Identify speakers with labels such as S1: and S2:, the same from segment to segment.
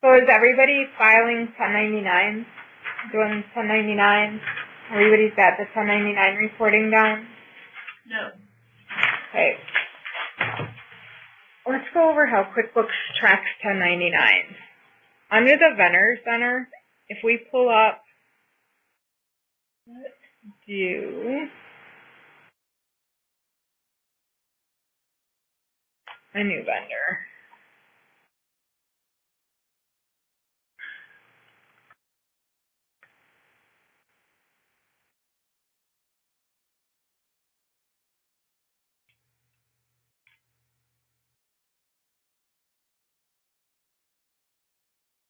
S1: So is everybody filing 1099s, doing 1099s? Everybody's got the 1099 reporting down?
S2: No.
S1: Okay. Let's go over how QuickBooks tracks 1099s. Under the Vendor Center, if we pull up, let's do a new vendor.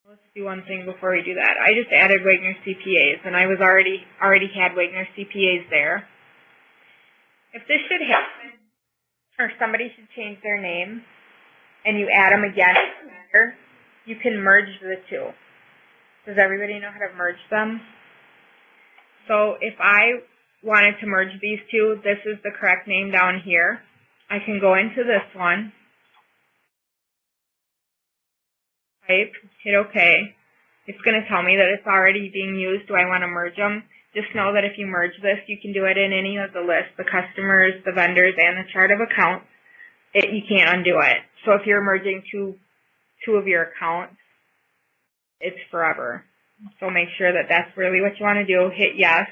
S1: Let's do one thing before we do that. I just added Wagner CPAs, and I was already had Wagner CPAs there. If this should happen, or somebody should change their name, and you add them again, you can merge the two. Does everybody know how to merge them? So if I wanted to merge these two, this is the correct name down here. I can go into this one, type, hit OK. It's going to tell me that it's already being used. Do I want to merge them? Just know that if you merge this, you can do it in any of the lists, the customers, the vendors, and the chart of accounts. You can't undo it. So if you're merging two of your accounts, it's forever. So make sure that that's really what you want to do. Hit yes.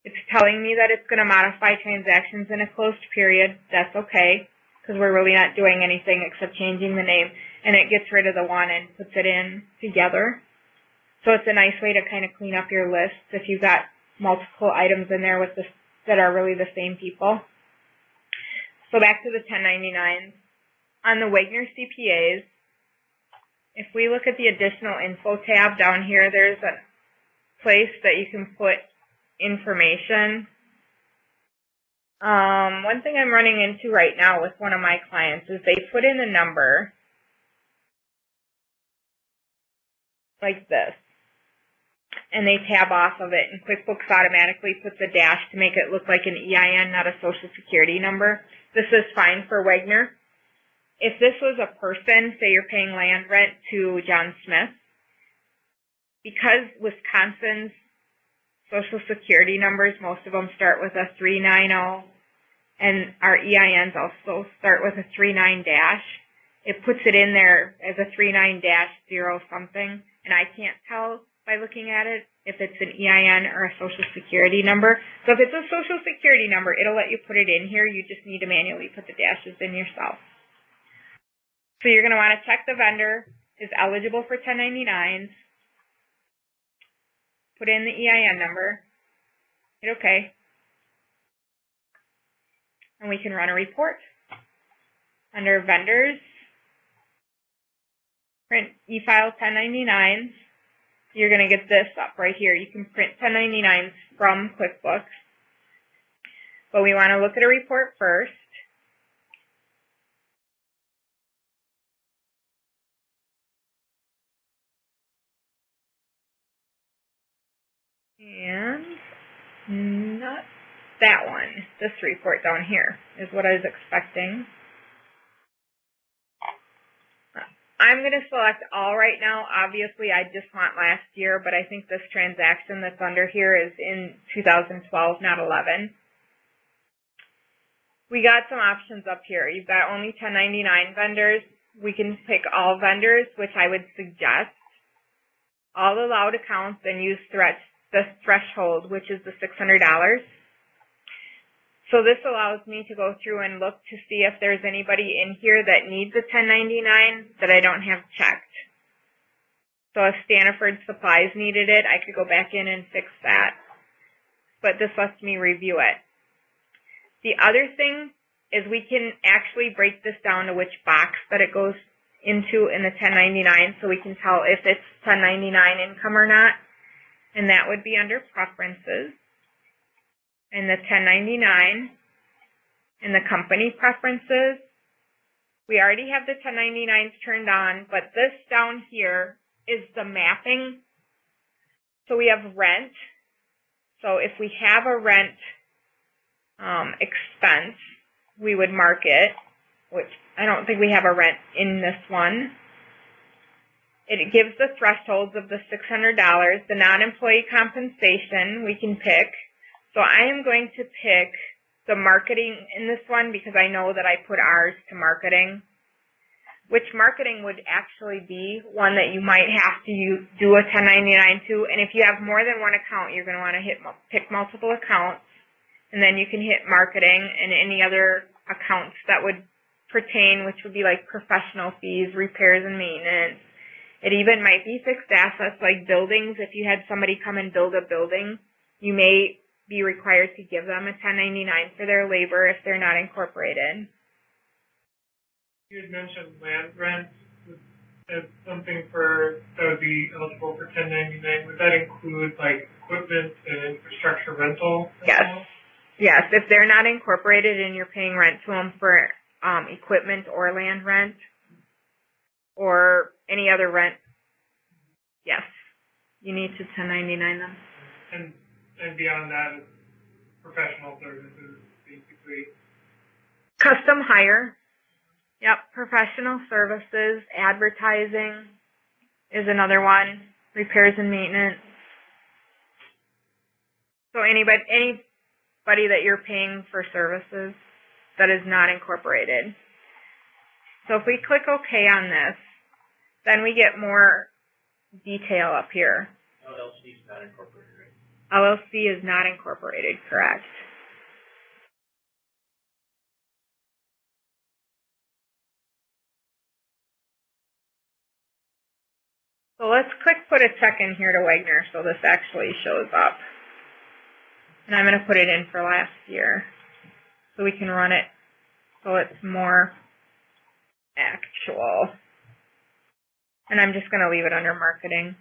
S1: It's telling me that it's going to modify transactions in a closed period. That's okay, because we're really not doing anything except changing the name. And it gets rid of the one and puts it in together. So it's a nice way to kind of clean up your list if you've got multiple items in there with this that are really the same people. So back to the 1099s. On the Wagner CPAs, if we look at the additional info tab down here, there's a place that you can put information. One thing I'm running into right now with one of my clients is they put in the number like this, and they tab off of it, and QuickBooks automatically puts a dash to make it look like an EIN, not a social security number. This is fine for Wagner. If this was a person, say you're paying land rent to John Smith, because Wisconsin's social security numbers, most of them start with a 390, and our EINs also start with a 39 dash, it puts it in there as a 39-0 something, and I can't tell by looking at it if it's an EIN or a social security number. So if it's a social security number, it'll let you put it in here. You just need to manually put the dashes in yourself. So you're going to want to check the vendor is eligible for 1099s. Put in the EIN number. Hit OK. And we can run a report. Under vendors, print e-file 1099s. You're going to get this up right here. You can print 1099s from QuickBooks. But we want to look at a report first. And not that one. This report down here is what I was expecting. I'm going to select all right now. Obviously, I just want last year, but I think this transaction that's under here is in 2012, not 11. We got some options up here. You've got only 1099 vendors. We can pick all vendors, which I would suggest. All allowed accounts and use the threshold, which is the $600. So this allows me to go through and look to see if there's anybody in here that needs a 1099 that I don't have checked. So if Stanford Supplies needed it, I could go back in and fix that. But this lets me review it. The other thing is we can actually break this down to which box that it goes into in the 1099, so we can tell if it's 1099 income or not. And that would be under Preferences. And the 1099 and the Company Preferences. We already have the 1099s turned on, but this down here is the mapping. So we have rent. So if we have a rent expense, we would mark it, which I don't think we have a rent in this one. It gives the thresholds of the $600, the non-employee compensation we can pick. So I am going to pick the marketing in this one because I know that I put ours to marketing. Which marketing would actually be one that you might have to do a 1099 to. And if you have more than one account, you're going to want to pick multiple accounts. And then you can hit marketing and any other accounts that would pertain, which would be like professional fees, repairs and maintenance. It even might be fixed assets like buildings. If you had somebody come and build a building, you may be required to give them a 1099 for their labor if they're not incorporated.
S2: You had mentioned land rent as something that would be eligible for 1099. Would that include like equipment and infrastructure rental?
S1: Yes. Yes, if they're not incorporated and you're paying rent to them for equipment or land rent or any other rent, yes, you need to 1099 them.
S2: And beyond that, professional services, basically.
S1: Custom hire. Yep, professional services, advertising is another one, repairs and maintenance. So anybody that you're paying for services that is not incorporated. So if we click OK on this, then we get more detail up here.
S3: LLC is not incorporated, right?
S1: LLC is not incorporated, correct. So let's put a check in here to Wagner so this actually shows up. And I'm going to put it in for last year so we can run it so it's more actual. And I'm just going to leave it under marketing.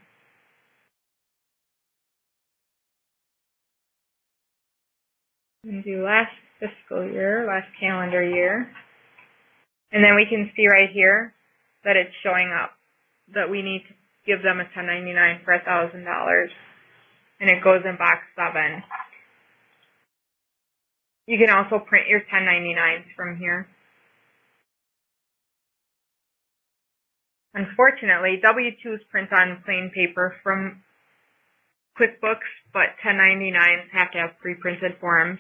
S1: And do last fiscal year, last calendar year. And then we can see right here that it's showing up that we need to give them a 1099 for $1,000. And it goes in box 7. You can also print your 1099s from here. Unfortunately, W-2s print on plain paper from QuickBooks, but 1099s have to have pre-printed forms.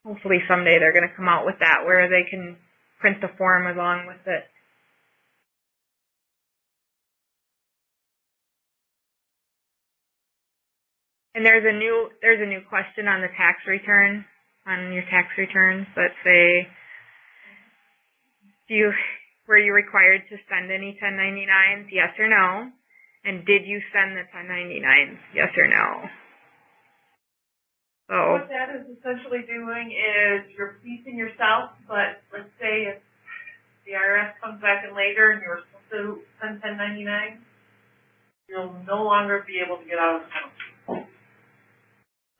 S1: Hopefully someday they're going to come out with that where they can print the form along with it. And there's a new question on the tax return, on your tax returns that say, were you required to send any 1099s, yes or no? And did you send the 1099s, yes or no? So
S4: what that is essentially doing is you're policing yourself, but let's say if the IRS comes back in later and you're supposed to send 1099, you'll no longer be able to get out of the penalty.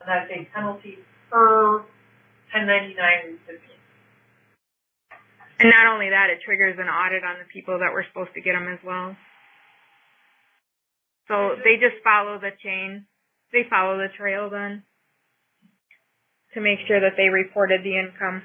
S4: And that's a penalty per 1099 recipient.
S1: And not only that, it triggers an audit on the people that were supposed to get them as well. So they just follow the chain. They follow the trail then to make sure that they reported the income.